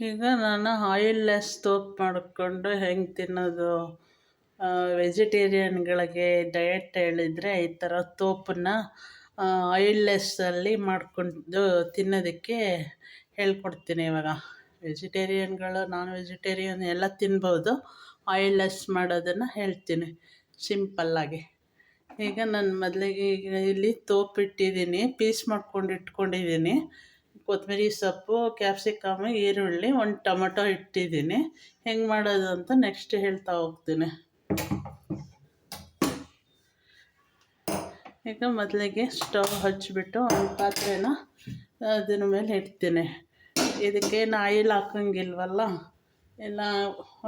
ಈಗ ನಾನು ಆಯಿಲ್ಲೆಸ್ ತೋಪ್ ಮಾಡಿಕೊಂಡು ಹೆಂಗೆ ತಿನ್ನೋದು, ವೆಜಿಟೇರಿಯನ್ಗಳಿಗೆ ಡಯಟ್ ಹೇಳಿದರೆ ಈ ಥರ ತೋಪನ್ನ ಆಯಿಲ್ಲೆಸ್ಸಲ್ಲಿ ಮಾಡಿಕೊಂಡು ತಿನ್ನೋದಕ್ಕೆ ಹೇಳ್ಕೊಡ್ತೀನಿ. ಇವಾಗ ವೆಜಿಟೇರಿಯನ್ಗಳು ನಾನ್ ವೆಜಿಟೇರಿಯನ್ ಎಲ್ಲ ತಿನ್ಬೋದು, ಆಯಿಲ್ಲೆಸ್ ಮಾಡೋದನ್ನು ಹೇಳ್ತೀನಿ ಸಿಂಪಲ್ಲಾಗಿ. ಈಗ ನಾನು ಮೊದಲಿಗೆ ಈಗ ಇಲ್ಲಿ ತೋಪಿಟ್ಟಿದ್ದೀನಿ, ಪೀಸ್ ಮಾಡ್ಕೊಂಡು ಇಟ್ಕೊಂಡಿದ್ದೀನಿ. ಕೊತ್ತಂಬರಿ ಸೊಪ್ಪು, ಕ್ಯಾಪ್ಸಿಕಮ್, ಈರುಳ್ಳಿ, ಒಂದು ಟೊಮೊಟೊ ಇಟ್ಟಿದ್ದೀನಿ. ಹೆಂಗೆ ಮಾಡೋದು ಅಂತ ನೆಕ್ಸ್ಟ್ ಹೇಳ್ತಾ ಹೋಗ್ತೀನಿ. ಈಗ ಮೊದಲಿಗೆ ಸ್ಟವ್ ಹಚ್ಚಿಬಿಟ್ಟು ಒಂದು ಪಾತ್ರೆನ ಅದ್ರ ಮೇಲೆ ಇಡ್ತೀನಿ. ಇದಕ್ಕೇನು ಆಯಿಲ್ ಹಾಕೋಂಗಿಲ್ವಲ್ಲ, ಎಲ್ಲ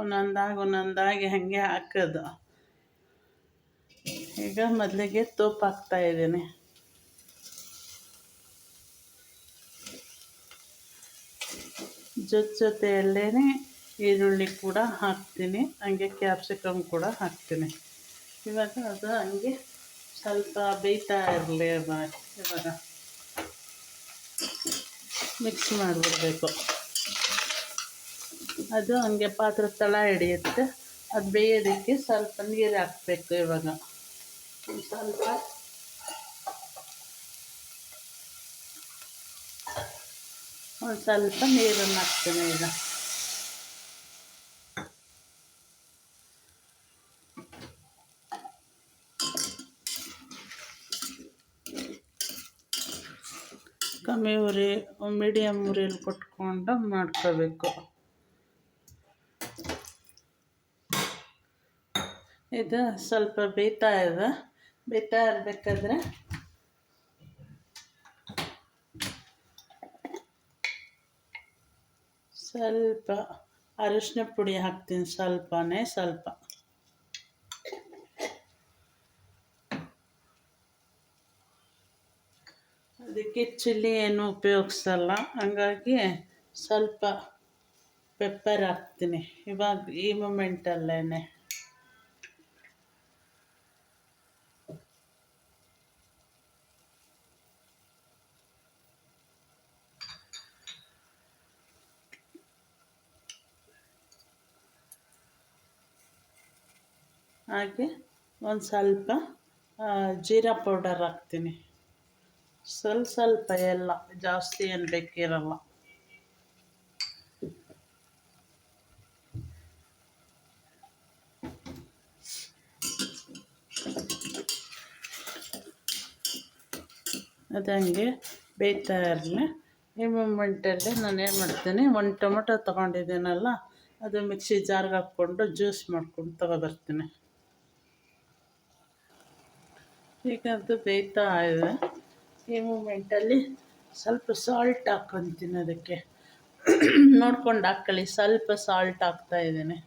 ಒಂದೊಂದಾಗಿ ಹಾಗೆ ಹಾಕೋದು. ಈಗ ಮೊದಲಿಗೆ ತುಪ್ಪ ಹಾಕ್ತಾಯಿದ್ದೀನಿ. ಜೊತೆಯಲ್ಲೇ ಈರುಳ್ಳಿ ಕೂಡ ಹಾಕ್ತೀನಿ, ಹಂಗೆ ಕ್ಯಾಪ್ಸಿಕಮ್ ಕೂಡ ಹಾಕ್ತೀನಿ. ಇವಾಗ ಅದು ಹಂಗೆ ಸ್ವಲ್ಪ ಬೇಯ್ತಾ ಇರಲಿ. ಇವಾಗ ಮಿಕ್ಸ್ ಮಾಡಿಬಿಡ್ಬೇಕು. ಅದು ಹಂಗೆ ಪಾತ್ರೆ ತಳ ಹಿಡಿಯುತ್ತೆ. ಅದು ಬೇಯೋದಕ್ಕೆ ಸ್ವಲ್ಪ ನೀರು ಹಾಕಬೇಕು. ಇವಾಗ ಒಂದು ಸ್ವಲ್ಪ ನೀರನ್ನು ಹಾಕ್ತೀನಿ. ಈಗ ಕಮ್ಮಿ ಉರಿ, ಮೀಡಿಯಮ್ ಉರಿಯಲ್ಲಿ ಕೊಟ್ಕೊಂಡು ಮಾಡ್ಕೋಬೇಕು. ಇದು ಸ್ವಲ್ಪ ಬೇಯ್ತಾ ಇರಬೇಕಾದ್ರೆ ಸ್ವಲ್ಪ ಅರಿಶಿನ ಪುಡಿ ಹಾಕ್ತೀನಿ, ಸ್ವಲ್ಪ. ಅದಕ್ಕೆ ಚಿಲ್ಲಿ ಏನು ಉಪಯೋಗಿಸಲ್ಲ, ಹಂಗಾಗಿ ಸ್ವಲ್ಪ ಪೆಪ್ಪರ್ ಹಾಕ್ತೀನಿ ಇವಾಗ ಈ ಮೊಮೆಂಟಲ್ಲೇ. ಹಾಗೆ ಒಂದು ಸ್ವಲ್ಪ ಜೀರಾ ಪೌಡರ್ ಹಾಕ್ತೀನಿ, ಸ್ವಲ್ಪ, ಎಲ್ಲ ಜಾಸ್ತಿ ಏನು ಬೇಕಿರಲ್ಲ. ಅದು ಹಂಗೆ ಬೇಯ್ತಾ ಇರಲಿ. ಈ ಮೂಮೆಂಟಲ್ಲಿ ನಾನು ಏನು ಮಾಡ್ತೀನಿ, ಒಂದು ಟೊಮೊಟೊ ತೊಗೊಂಡಿದ್ದೀನಲ್ಲ, ಅದು ಮಿಕ್ಸಿ ಜಾರ್ಗೆ ಹಾಕ್ಕೊಂಡು ಜ್ಯೂಸ್ ಮಾಡ್ಕೊಂಡು ತೊಗೊಬರ್ತೀನಿ. ಈಗ ಅದು ಬೇಯ್ತಾ ಇದೆ. ಈ ಮೂಮೆಂಟಲ್ಲಿ ಸ್ವಲ್ಪ ಸಾಲ್ಟ್ ಹಾಕ್ಕೊತೀನಿ. ಅದಕ್ಕೆ ನೋಡ್ಕೊಂಡು ಹಾಕ್ಕೊಳ್ಳಿ, ಸ್ವಲ್ಪ ಸಾಲ್ಟ್ ಹಾಕ್ತಾಯಿದ್ದೀನಿ.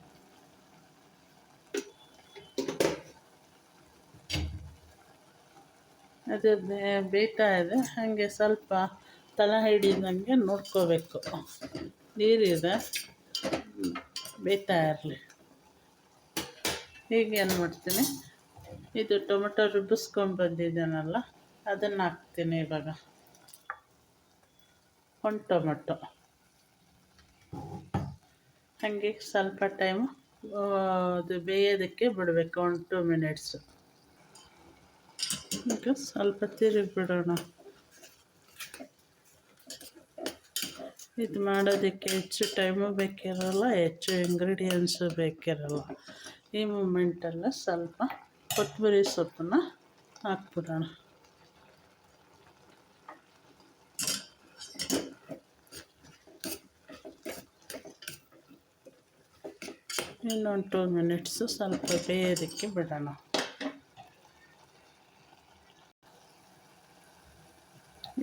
ಅದು ಬೇಯ್ತಾ ಇದೆ, ಹಾಗೆ ಸ್ವಲ್ಪ ತಳ ಹಿಡಿದಂಗೆ ನೋಡ್ಕೋಬೇಕು. ನೀರಿದೆ, ಬೇಯ್ತಾ ಇರಲಿ. ಹೀಗೆ ಏನು ಮಾಡ್ತೀನಿ, ಇದು ಟೊಮೊಟೊ ರುಬ್ಬಿಸ್ಕೊಂಡ್ಬಂದಿದ್ದಾನಲ್ಲ, ಅದನ್ನು ಹಾಕ್ತೀನಿ. ಇವಾಗ ಒಂದು ಟೊಮೊಟೊ ಹಾಗೆ ಸ್ವಲ್ಪ ಟೈಮು ಅದು ಬೇಯೋದಕ್ಕೆ ಬಿಡಬೇಕು, 1-2 ಮಿನಿಟ್ಸು. ಈಗ ಸ್ವಲ್ಪ ತಿರುಗಿ ಬಿಡೋಣ. ಇದು ಮಾಡೋದಕ್ಕೆ ಹೆಚ್ಚು ಟೈಮು ಬೇಕಿರಲ್ಲ, ಹೆಚ್ಚು ಇಂಗ್ರೀಡಿಯೆಂಟ್ಸು ಬೇಕಿರಲ್ಲ. ಈ ಮೂಮೆಂಟಲ್ಲ ಸ್ವಲ್ಪ ಕೊತ್ತಂಬರಿ ಸೊಪ್ಪನ್ನು ಹಾಕ್ಬಿಡೋಣ. ಇನ್ನೊಂದು 2 ಮಿನಿಟ್ಸು ಸ್ವಲ್ಪ ಬೇಯೋದಕ್ಕೆ ಬಿಡೋಣ.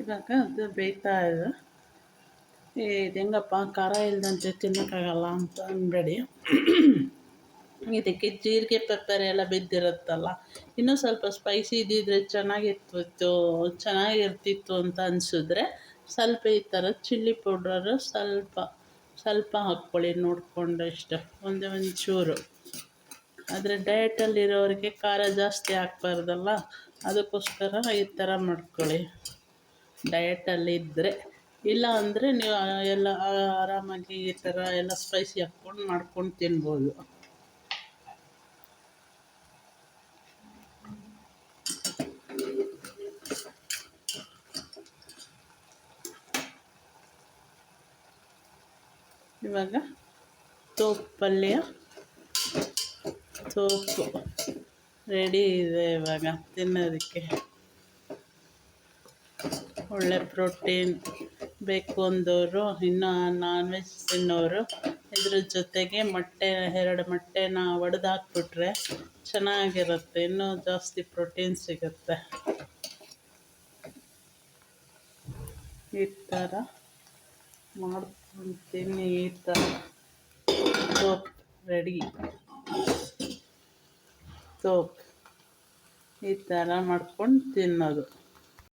ಇವಾಗ ಅದು ಬೇಯ್ತಾ ಇದೆ. ಇದು ಹೆಂಗಪ್ಪ ಖಾರ ಇಲ್ಲದಂತೆ ತಿನ್ನೋಕ್ಕಾಗಲ್ಲ ಅಂತ ಅನ್ಬೇಡಿ. ಇದಕ್ಕೆ ಜೀರಿಗೆ ಪೆಪ್ಪರ್ ಎಲ್ಲ ಬಿದ್ದಿರುತ್ತಲ್ಲ, ಇನ್ನೂ ಸ್ವಲ್ಪ ಸ್ಪೈಸಿ ಇದ್ದಿದ್ರೆ ಚೆನ್ನಾಗಿರ್ತಿತ್ತು ಅಂತ ಅನಿಸಿದ್ರೆ ಸ್ವಲ್ಪ ಈ ಥರ ಚಿಲ್ಲಿ ಪೌಡರು ಸ್ವಲ್ಪ ಹಾಕ್ಕೊಳ್ಳಿ, ನೋಡಿಕೊಂಡು ಇಷ್ಟ, ಒಂಚೂರು. ಆದರೆ ಡಯಟಲ್ಲಿರೋರಿಗೆ ಖಾರ ಜಾಸ್ತಿ ಹಾಕ್ಬಾರ್ದಲ್ಲ, ಅದಕ್ಕೋಸ್ಕರ ಈ ಥರ ಮಾಡ್ಕೊಳ್ಳಿ. ಡಯಟಲ್ಲಿದ್ದರೆ ಇಲ್ಲ ಅಂದರೆ ನೀವು ಎಲ್ಲ ಆರಾಮಾಗಿ ಈ ಥರ ಎಲ್ಲ ಸ್ಪೈಸಿ ಹಾಕ್ಕೊಂಡು ಮಾಡ್ಕೊಂಡು ತಿನ್ಬೋದು. ಇವಾಗ ತೋಪ್ ಪಲ್ಯ ಸೋಪು ರೆಡಿ ಇದೆ. ಇವಾಗ ತಿನ್ನೋದಕ್ಕೆ ಒಳ್ಳೆ ಪ್ರೋಟೀನ್ ಬೇಕು ಅಂದವರು, ಇನ್ನು ನಾನ್ ವೆಜ್ ತಿನ್ನೋರು ಇದ್ರ ಜೊತೆಗೆ ಮೊಟ್ಟೆ 2 ಮೊಟ್ಟೆನ ಒಡೆದು ಹಾಕ್ಬಿಟ್ರೆ ಚೆನ್ನಾಗಿರುತ್ತೆ, ಇನ್ನೂ ಜಾಸ್ತಿ ಪ್ರೋಟೀನ್ ಸಿಗುತ್ತೆ. ಈ ಥರ ಮಾಡ್ಕೊತೀನಿ. ಈ ಥರ ಸೋಪ್ ರೆಡಿ. ಸೋಪ್ ಈ ಥರ ಮಾಡ್ಕೊಂಡು ತಿನ್ನೋದು.